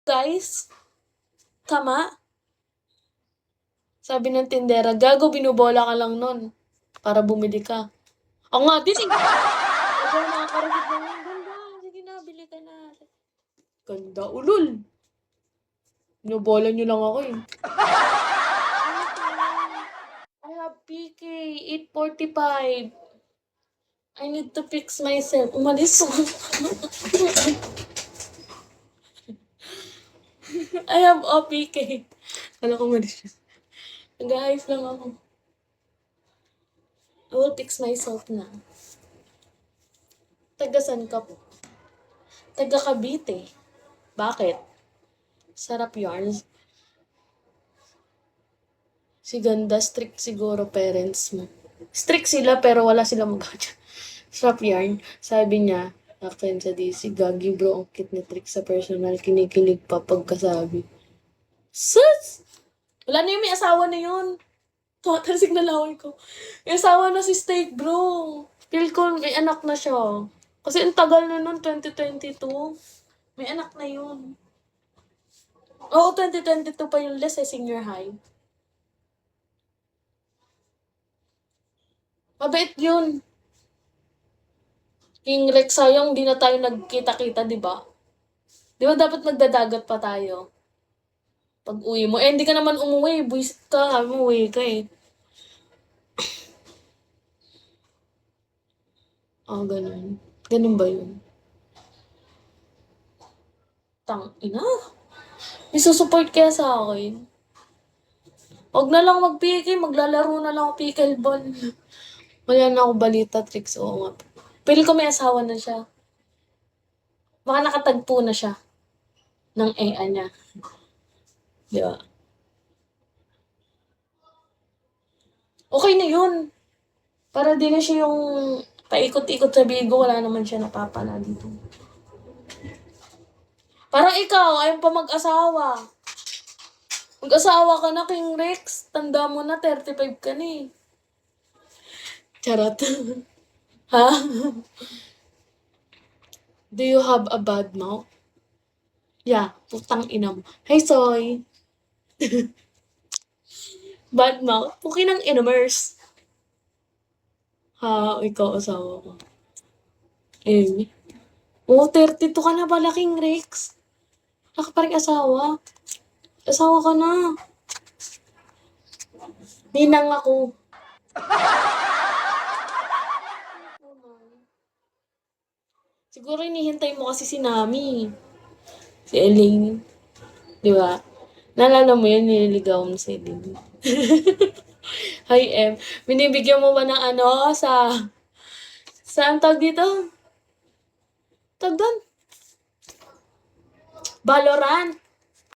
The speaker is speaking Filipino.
Guys, tama? Sabi ng tindera, gago, binubola ka lang nun para bumili ka. Ako nga din eh. Ikaw nakakarinig ng ganda. Sige na, bili ka na. Ganda, ulol. Binubola niyo lang ako eh. I have PK, 8:45. I need to fix myself. Umalis ako. I have OPK. Kala ko umalis siya. Nag-ayos lang ako. I will fix myself na. Taga-san ka po? Taga Cavite. Bakit? Sarap yarn. Si ganda, strict siguro parents mo. Strict sila pero wala silang magagawa. Sarap yarn. Sabi niya, akin sa DC, gagi bro, ang cute ni Trick sa personal. Kinikilig pa pagkasabi. Sus! Wala na yun, may asawa na yun. Tumatalsik na laway ko. May asawa na si Steak, bro. Feel ko may anak na siya. Kasi ang tagal na nun, 2022. May anak na yun. Oo, 2022 pa yung less senior high. Mabait yun. King Rex, sayang di na tayo nagkita-kita, di ba? Di ba dapat magdadagat pa tayo? Pag uwi mo. Hindi ka naman umuwi. Buisit ka. Umuwi ka eh. Ganun. Ganun ba yun? Ina. May susupport kaya sa akin. Huwag na lang mag-PK. Maglalaro na lang ako pickleball. Wala na ako balita, Tricks. Oo nga. Pili ko may asawa na siya. Baka nakatagpo na siya ng EA niya. Di ba? Okay na yun. Para di na siya yung paikot-ikot sa bigo. Wala naman siya napapala dito. Parang ikaw, ayaw pa mag-asawa. Mag-asawa ka na, King Rex. Tanda mo na, 35 ka na eh. Charot. Ha? Do you have a bad mouth? Yeah, putang ina mo. Hey, Soy. Bad mouth? Puki ng inamers. Ha, ikaw asawa ko. Eh. Oo, 32 ka na pala, King Rex. Wala ka pa rin asawa. Asawa ka na. Ninang ako. Siguro hinihintay mo kasi si Nami. Si Elaine. Di ba? Naalala mo yun, nililigaw mo si Elaine. Hi, Em. Binibigyan mo ba ng ano saan tawag dito? Tawag doon? Valorant.